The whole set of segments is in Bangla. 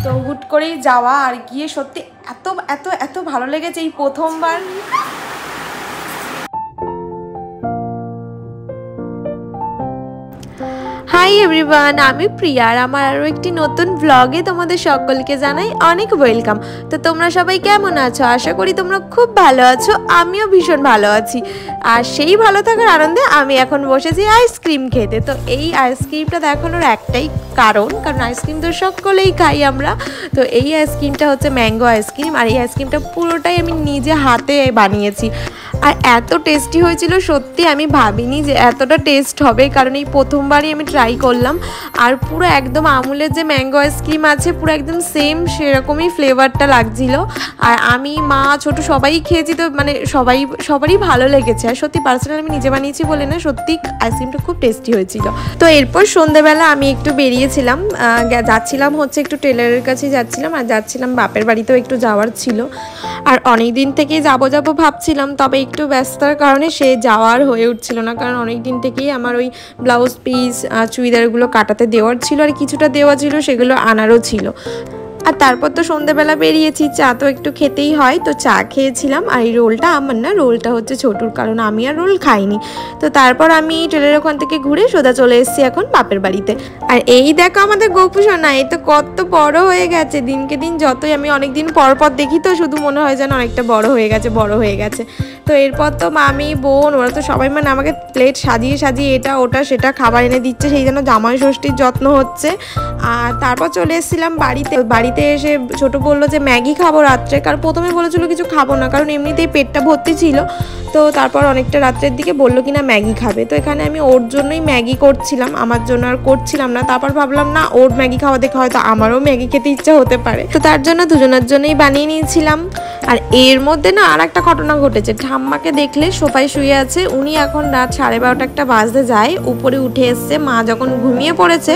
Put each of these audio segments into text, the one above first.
তো হুট করেই যাওয়া আর গিয়ে সত্যি এত এত এত ভালো লেগেছে এই প্রথমবার। হাই এভরিওয়ান, আমি প্রিয়া আর আমার আরও একটি নতুন ব্লগে তোমাদের সকলকে জানাই অনেক ওয়েলকাম। তো তোমরা সবাই কেমন আছো? আশা করি তোমরা খুব ভালো আছো, আমিও ভীষণ ভালো আছি। আর সেই ভালো থাকার আনন্দে আমি এখন বসেছি আইসক্রিম খেতে। তো এই আইসক্রিমটা দেখানোর একটাই কারণ আইসক্রিম তো সকলেই খাই আমরা। তো এই আইসক্রিমটা হচ্ছে ম্যাঙ্গো আইসক্রিম, আর এই আইসক্রিমটা পুরোটাই আমি নিজে হাতে বানিয়েছি। আর এত টেস্টি হয়েছিল, সত্যি আমি ভাবিনি যে এতটা টেস্ট হবে, কারণ এই প্রথমবারই আমি ট্রাই করলাম। আর পুরো একদম আমুলের যে ম্যাঙ্গো আইসক্রিম আছে পুরো একদম সেম সেরকমই ফ্লেভারটা লাগছিল। আর আমি, মা, ছোট সবাই খেয়েছি, তো মানে সবারই ভালো লেগেছে। আর সত্যি পার্সোনালি আমি নিজে বানিয়েছি বলে না, সত্যি আইসক্রিমটা খুব টেস্টি হয়েছিল। তো এরপর সন্ধ্যেবেলা আমি একটু বেরিয়েছিলাম, যাচ্ছিলাম হচ্ছে একটু টেলারের কাছে যাচ্ছিলাম, আর যাচ্ছিলাম বাপের বাড়িতেও একটু যাওয়ার ছিল। আর অনেক দিন থেকেই যাবো ভাবছিলাম, তবে একটু ব্যস্ততার কারণে সে যাওয়ার হয়ে উঠছিল না, কারণ অনেক দিন থেকেই আমার ওই ব্লাউজ পিস চুড়িদারগুলো কাটাতে দেওয়ার ছিল, আর কিছুটা দেওয়া ছিল, সেগুলো আনারও ছিল। আর তারপর তো সন্ধ্যেবেলা বেরিয়েছি, চা তো একটু খেতেই হয়, তো চা খেয়েছিলাম। আর এই রোলটা আমার না, রোলটা হচ্ছে ছোটুর, কারণ আমি আর রোল খাইনি। তো তারপর আমি ট্রেনের ওখান থেকে ঘুরে সোজা চলে এসেছি এখন বাপের বাড়িতে। আর এই দেখো আমাদের গোপু সোনা, এই তো কত বড় হয়ে গেছে দিনকে দিন। যতই আমি অনেক দিন পর দেখি তো শুধু মনে হয় যেন অনেকটা বড় হয়ে গেছে। তো এরপর তো মামি, বোন, ওরা তো সবাই মানে আমাকে প্লেট সাজিয়ে সাজিয়ে এটা ওটা সেটা খাবার এনে দিচ্ছে, সেই জন্য জামাই ষষ্ঠীর যত্ন হচ্ছে। আর তারপর চলে এসেছিলাম বাড়িতে এসে ছোট বললো যে ম্যাগি খাবো রাত্রে, কারণ প্রথমে বলেছিল কিছু খাবো না, কারণ এমনিতেই পেটটা ভর্তি ছিল। তো তারপর অনেকটা রাত্রের দিকে বললো কিনা ম্যাগি খাবে। তো এখানে আমি ওর জন্যই ম্যাগি করছিলাম, আমার জন্য আর করছিলাম না। তারপর ভাবলাম না, ওর ম্যাগি খাওয়া দেখে হয়তো আমারও ম্যাগি খেতে ইচ্ছা হতে পারে, তো তার জন্য দুজনের জন্যই বানিয়ে নিয়েছিলাম। আর এর মধ্যে না আর একটা ঘটনা ঘটেছে। ঠাম্মাকে দেখলে সোফায় শুয়ে আছে, উনি এখন রাত 12:30 একটা বাজতে যায়, উপরে উঠে এসছে। মা যখন ঘুমিয়ে পড়েছে,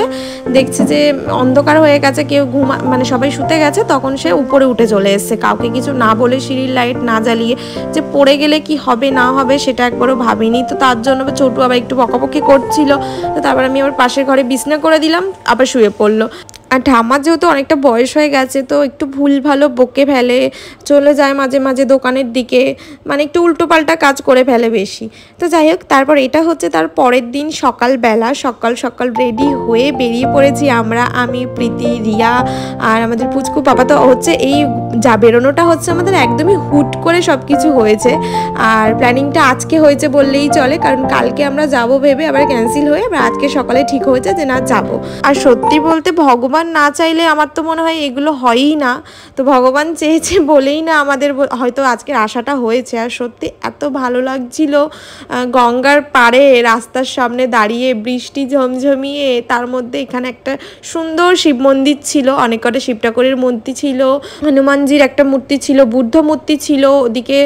দেখছে যে অন্ধকার হয়ে গেছে, কেউ মানে সবাই শুতে গেছে, তখন সে উপরে উঠে চলে এসছে, কাউকে কিছু না বলে, সিঁড়ির লাইট না জ্বালিয়ে। যে পড়ে গেলে কি হবে না হবে সেটা একবারও ভাবিনি। তো তার জন্য ছোটু আবার একটু বকাবকি করছিল, তো তারপর আমি আবার পাশের ঘরে বিছনা করে দিলাম, আবার শুয়ে পড়লো। আর ঠাম্মার যেহেতু অনেকটা বয়স হয়ে গেছে, তো একটু ভুল ভালো বকে ফেলে, চলে যায় মাঝে মাঝে দোকানের দিকে, মানে একটু উল্টোপাল্টা কাজ করে ফেলে বেশি। তো যাই হোক, তারপর এটা হচ্ছে তার পরের দিন সকালবেলা, সকাল রেডি হয়ে বেরিয়ে পড়েছি আমরা, আমি, প্রীতি, রিয়া আর আমাদের পুচকু পাপা। তো হচ্ছে এই বেরোনোটা হচ্ছে আমাদের একদমই হুট করে সব কিছু হয়েছে। আর প্ল্যানিংটা আজকে হয়েছে বললেই চলে, কারণ কালকে আমরা যাব ভেবে আবার ক্যান্সেল হয়ে আবার আজকে সকালে ঠিক হয়েছে যে না যাবো। আর সত্যি বলতে ভগবান না চাইলে আমার তো মনে হয় এগুলো হয়ই না। তো ভগবান চেয়েছে বলেই না আমাদের হয়তো আজকের আশাটা হয়েছে। আর সত্যি এত ভালো লাগছিল, গঙ্গার পাড়ে রাস্তার সামনে দাঁড়িয়ে, বৃষ্টি ঝমঝমিয়ে, তার মধ্যে এখানে একটা সুন্দর শিব মন্দির ছিল, অনেক কটা শিব ঠাকুরের মূর্তি ছিল, হনুমানজির একটা মূর্তি ছিল, বুদ্ধ মূর্তি ছিল, ওদিকে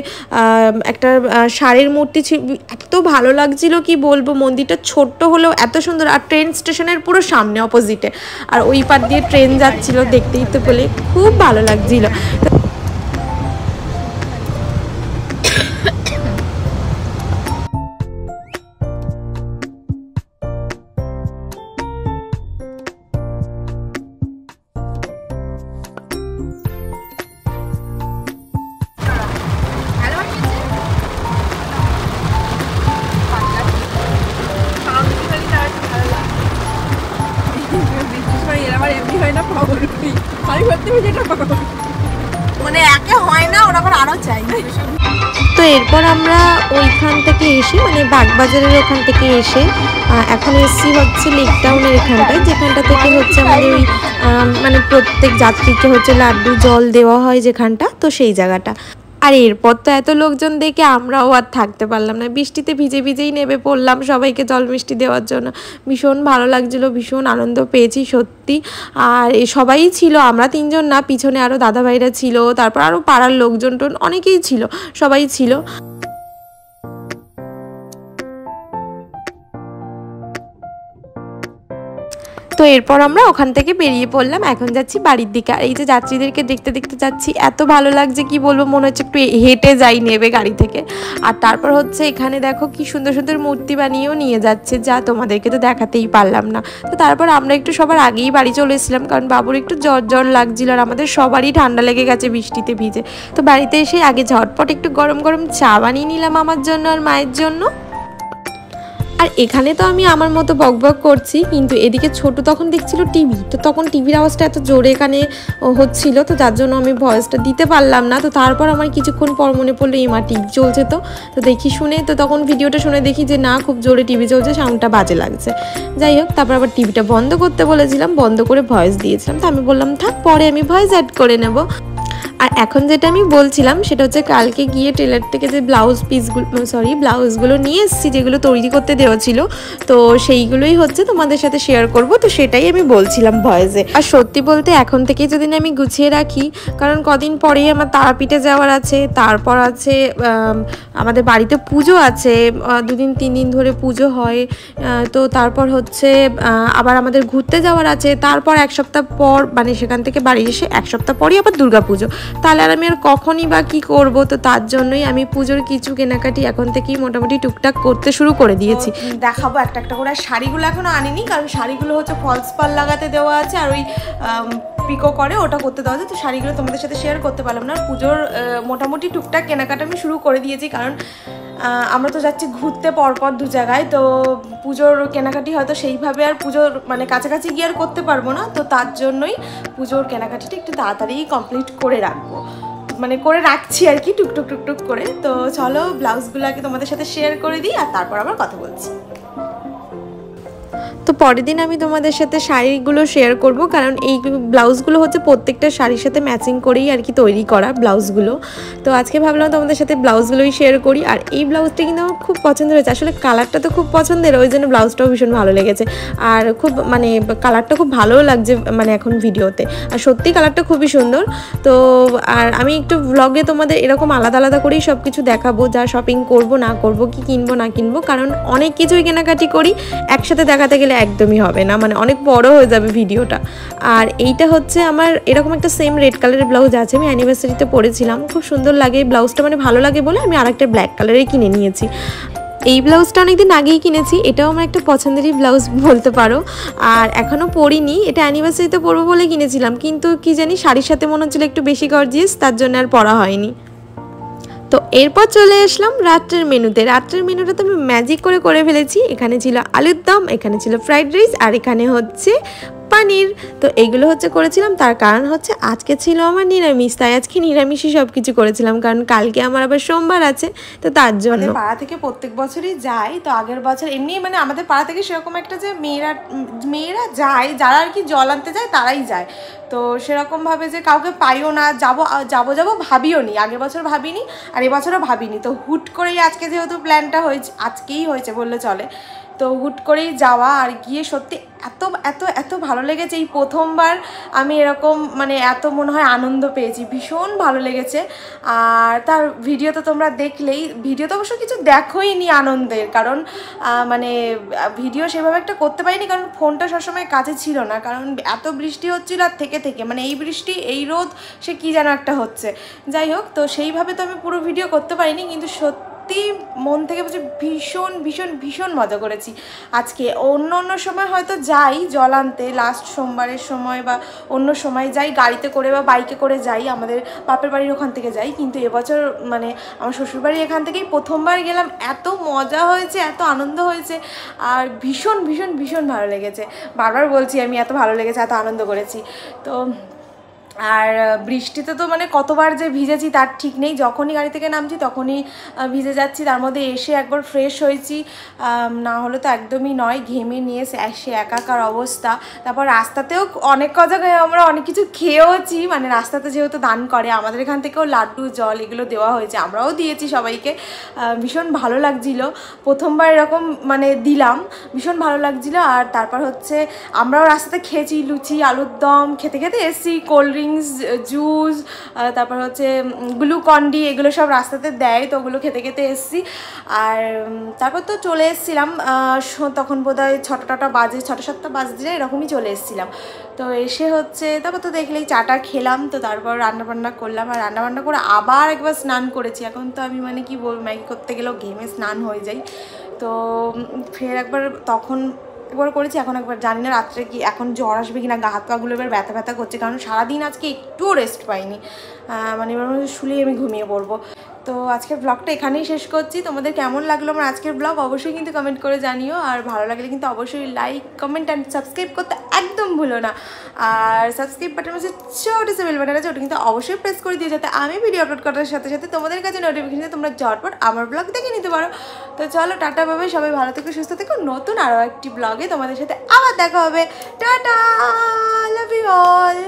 একটা ষাঁড়ের মূর্তি ছিল। এত ভালো লাগছিল কি বলবো, মন্দিরটা ছোট্ট হলেও এত সুন্দর। আর ট্রেন স্টেশনের পুরো সামনে অপোজিটে, আর ওই পার দিয়ে ট্রেন যাচ্ছিল, দেখতেই তো পেলে, খুব ভালো লাগছিল। মানে একে হয় না, ওরা আবার আরো চাই। তো এরপর আমরা ওইখান থেকে এসে, মানে বাগবাজারের ওখান থেকে এসে এখন এসছি হচ্ছে লেক টাউনের এখানটায়, যেখানটা থেকে হচ্ছে আমাদের ওই মানে প্রত্যেক যাত্রীকে হচ্ছে লাড্ডু জল দেওয়া হয় যেখানটা, তো সেই জায়গাটা। আর এরপর তো এত লোকজন দেখে আমরাও আর থাকতে পারলাম না, বৃষ্টিতে ভিজেই নেমে পড়লাম সবাইকে জল মিষ্টি দেওয়ার জন্য। ভীষণ ভালো লাগছিলো, ভীষণ আনন্দ পেয়েছি সত্যি। আর সবাই ছিল, আমরা তিনজন না, পিছনে আরও দাদাভাইরা ছিল, তারপর আরও পাড়ার লোকজন অনেকেই ছিল, সবাই ছিল। তো এরপর আমরা ওখান থেকে বেরিয়ে পড়লাম, এখন যাচ্ছি বাড়ির দিকে। আর এই যে যাত্রীদেরকে দেখতে দেখতে যাচ্ছি, এত ভালো লাগছে কি বলবো, মনে হচ্ছে একটু হেঁটে যাই নেবে গাড়ি থেকে। আর তারপর হচ্ছে এখানে দেখো কি সুন্দর সুন্দর মূর্তি বানিয়েও নিয়ে যাচ্ছে, যা তোমাদেরকে তো দেখাতেই পারলাম না। তো তারপর আমরা একটু সবার আগেই বাড়ি চলে এসেছিলাম, কারণ বাবুর একটু জ্বর জ্বর লাগছিল আর আমাদের সবারই ঠান্ডা লেগে গেছে বৃষ্টিতে ভিজে। তো বাড়িতে এসে আগে ঝটপট একটু গরম গরম চা বানিয়ে নিলাম আমার জন্য আর মায়ের জন্য। আর এখানে তো আমি আমার মতো বকবক করছি, কিন্তু এদিকে ছোট তখন দেখছিল টিভি, তো তখন টিভির আওয়াজটা এত জোরে এখানে হচ্ছিল, তো যার জন্য আমি ভয়েসটা দিতে পারলাম না। তো তারপর আমার কিছুক্ষণ পর মনে পড়লো এই মা টিভি চলছে, তো দেখি শুনে, তো তখন ভিডিওটা শুনে দেখি যে না, খুব জোরে টিভি চলছে, সাউন্ডটা বাজে লাগছে। যাই হোক, তারপর আবার টিভিটা বন্ধ করতে বলেছিলাম, বন্ধ করে ভয়েস দিয়েছিলাম। তো আমি বললাম থাক, পরে আমি ভয়েস অ্যাড করে নেব। আর এখন যেটা আমি বলছিলাম সেটা হচ্ছে কালকে গিয়ে টেলার থেকে যে ব্লাউজগুলো নিয়ে এসেছি, যেগুলো তৈরি করতে দেওয়া ছিল, তো সেইগুলোই হচ্ছে তোমাদের সাথে শেয়ার করব। তো সেটাই আমি বলছিলাম ভয়েসে। আর সত্যি বলতে এখন থেকেই যদি আমি গুছিয়ে রাখি, কারণ কদিন পরেই আমার তারাপীঠে যাওয়ার আছে, তারপর আছে আমাদের বাড়িতে পুজো আছে, 2-3 দিন ধরে পুজো হয়। তো তারপর হচ্ছে আবার আমাদের ঘুরতে যাওয়ার আছে, তারপর 1 সপ্তাহ পর, মানে সেখান থেকে বাড়ি এসে 1 সপ্তাহ পরই আবার দুর্গাপুজো। তাহলে আর আমি আর কখনই বা কী করবো, তো তার জন্যই আমি পুজোর কিছু কেনাকাটি এখন থেকেই মোটামুটি টুকটাক করতে শুরু করে দিয়েছি। দেখাবো একটা একটা করে। শাড়িগুলো এখনও আনিনি, কারণ শাড়িগুলো হচ্ছে ফলস পাল লাগাতে দেওয়া আছে, আর ওই পিকো করে ওটা করতে দেওয়া আছে। তো শাড়িগুলো তোমাদের সাথে শেয়ার করতে পারলাম না। পুজোর মোটামুটি টুকটাক কেনাকাটা আমি শুরু করে দিয়েছি, কারণ আমরা তো যাচ্ছি ঘুরতে পরপর 2 জায়গায়, তো পুজোর কেনাকাটি হয়তো সেইভাবে আর পুজোর মানে কাছাকাছি গিয়ে আর করতে পারবো না। তো তার জন্যই পুজোর কেনাকাটিটা একটু তাড়াতাড়ি কমপ্লিট করে রাখবো, মানে করে রাখছি আর কি, টুকটুক টুকটুক করে। তো চলো ব্লাউজগুলোকে তোমাদের সাথে শেয়ার করে দিই, আর তারপর আবার কথা বলছি। তো পরের দিন আমি তোমাদের সাথে শাড়িগুলো শেয়ার করব, কারণ এই ব্লাউজগুলো হচ্ছে প্রত্যেকটা শাড়ির সাথে ম্যাচিং করেই আর কি তৈরি করা ব্লাউজগুলো। তো আজকে ভাবলাম তোমাদের সাথে ব্লাউজগুলোই শেয়ার করি। আর এই ব্লাউজটা কিন্তু আমার খুব পছন্দের হয়েছে, আসলে কালারটা তো খুব পছন্দের, ওই জন্য ব্লাউজটাও ভীষণ ভালো লেগেছে। আর খুব মানে কালারটা খুব ভালোও লাগছে মানে এখন ভিডিওতে, আর সত্যি কালারটা খুবই সুন্দর। তো আর আমি একটু ব্লগে তোমাদের এরকম আলাদা আলাদা করেই সব কিছু দেখাবো, যা শপিং করব না করব, কি কিনবো না কিনবো, কারণ অনেক কিছুই কেনাকাটি করি, একসাথে দেখাতে গেলে একদমই হবে না, মানে অনেক বড় হয়ে যাবে ভিডিওটা। আর এইটা হচ্ছে আমার এরকম একটা সেম রেড কালারের ব্লাউজ আছে, আমি অ্যানিভার্সারিতে পরেছিলাম, খুব সুন্দর লাগে এই ব্লাউজটা, মানে ভালো লাগে বলে আমি আরেকটা ব্ল্যাক কালারের কিনে নিয়েছি। এই ব্লাউজটা অনেকদিন আগেই কিনেছি, এটাও আমার একটা পছন্দেরই ব্লাউজ বলতে পারো, আর এখনও পরিনি, এটা অ্যানিভার্সারিতে পরবো বলে কিনেছিলাম, কিন্তু কি জানি শাড়ির সাথে মনে হচ্ছিল একটু বেশি গর্জিয়াস, তার জন্য আর পরা হয়নি। তো এরপর চলে আসলাম রাত্রের মেনুতে। রাত্রের মেনুটা তো আমি ম্যাজিক করে ফেলেছি। এখানে ছিল আলুর দম, এখানে ছিল ফ্রাইড রাইস, আর এখানে হচ্ছে পানির। তো এইগুলো হচ্ছে করেছিলাম, তার কারণ হচ্ছে আজকে ছিল আমার নিরামিষ, তাই আজকে নিরামিষই সব কিছু করেছিলাম, কারণ কালকে আমার আবার সোমবার আছে, তো তার জন্য। পাড়া থেকে প্রত্যেক বছরই যাই, তো আগের বছর এমনি মানে আমাদের পাড়া থেকে সেরকম একটা যে মেয়েরা যায়, যারা আর কি জল আনতে যায় তারাই যায়, তো সেরকমভাবে যে কাউকে পাইও না, যাবো ভাবিও নি, আগের বছর ভাবিনি আর এবছরও ভাবিনি। তো হুট করেই আজকে যেহেতু প্ল্যানটা হয়েছে, আজকেই হয়েছে বললে চলে, তো হুট করেই যাওয়া, আর গিয়ে সত্যি এত এত এত ভালো লেগেছে। এই প্রথমবার আমি এরকম মানে এত মনে হয় আনন্দ পেয়েছি, ভীষণ ভালো লেগেছে। আর তার ভিডিও তো তোমরা দেখলেই, ভিডিও তো অবশ্য কিছু দেখোই নি আনন্দের, কারণ মানে ভিডিও সেভাবে একটা করতে পারিনি, কারণ ফোনটা সবসময় কাছে ছিল না, কারণ এত বৃষ্টি হচ্ছিল আর থেকে মানে এই বৃষ্টি এই রোদ সে কী যেন একটা হচ্ছে। যাই হোক, তো সেইভাবে তো আমি পুরো ভিডিও করতে পারিনি, কিন্তু সত্যি মন থেকে বলছি ভীষণ ভীষণ ভীষণ মজা করেছি আজকে। অন্য সময় হয়তো যাই জল আনতে, লাস্ট সোমবারের সময় বা অন্য সময় যাই গাড়িতে করে বা বাইকে করে যাই, আমাদের বাপের বাড়ির ওখান থেকে যাই, কিন্তু এবছর মানে আমার শ্বশুরবাড়ি এখান থেকেই প্রথমবার গেলাম, এত মজা হয়েছে, এত আনন্দ হয়েছে, আর ভীষণ ভীষণ ভীষণ ভালো লেগেছে। বারবার বলছি আমি এত ভালো লেগেছে, এত আনন্দ করেছি। তো আর বৃষ্টিতে তো মানে কতবার যে ভিজেছি তার ঠিক নেই, যখনই গাড়ি থেকে নামছি তখনই ভিজে যাচ্ছি, তার মধ্যে এসে একবার ফ্রেশ হয়েছি, না হলে তো একদমই নয়, ঘেমে নিয়ে এসে একাকার অবস্থা। তারপর রাস্তাতেও অনেক জায়গায় আমরা অনেক কিছু খেয়েওছি, মানে রাস্তাতে যেহেতু দান করে, আমাদের এখান থেকেও লাড্ডু জল এগুলো দেওয়া হয়েছে, আমরাও দিয়েছি সবাইকে, ভীষণ ভালো লাগছিল, প্রথমবার এরকম মানে দিলাম, ভীষণ ভালো লাগছিলো। আর তারপর হচ্ছে আমরাও রাস্তাতে খেয়েছি, লুচি আলুর দম খেতে খেতে এসেছি, কোল্ড ড্রিঙ্কস, জুস, তারপর হচ্ছে গ্লুকন্ডি, এগুলো সব রাস্তাতে দেয়, তো ওগুলো খেতে খেতে এসেছি। আর তারপর তো চলে এসেছিলাম, তখন বোধহয় 6টা বাজে, 6টা 7টা বাজে এরকমই চলে এসেছিলাম। তো এসে হচ্ছে তারপর তো দেখলেই চাটা খেলাম, তো তারপর রান্নাবান্না করলাম, আর রান্নাবান্না করে আবার একবার স্নান করেছি। এখন তো আমি মানে কি বলবো, ম্যাগি করতে গেলেও ঘেমে স্নান হয়ে যাই, তো ফের একবার তখন একবার করেছি। এখন একবার জানি না রাত্রে কি এখন জ্বর আসবে কিনা, গা হাত পাগুলো এবার ব্যথা ব্যথা করছে, কারণ সারাদিন আজকে একটুও রেস্ট পাইনি, মানে এবার শুলেই আমি ঘুমিয়ে পড়বো। তো আজকের ব্লগটা এখানেই শেষ করছি। তোমাদের কেমন লাগলো আমার আজকের ব্লগ অবশ্যই কিন্তু কমেন্ট করে জানিও, আর ভালো লাগলে কিন্তু অবশ্যই লাইক, কমেন্ট অ্যান্ড সাবস্ক্রাইব করতে একদম ভুলো না। আর সাবস্ক্রাইব বাটনের মধ্যে ছোট সে বেল বাটন আছে, ওটা কিন্তু অবশ্যই প্রেস করে দিও, যাতে আমি ভিডিও আপলোড করার সাথে সাথে তোমাদের কাছে নোটিফিকেশন তোমরা ঝটপট আমার ব্লগ দেখে নিতে পারো। তো চলো, টাটা বাবাই, সবাই ভালো থেকো, সুস্থ থেকো। নতুন আরও একটি ব্লগে তোমাদের সাথে আবার দেখা হবে। Tata, love you all.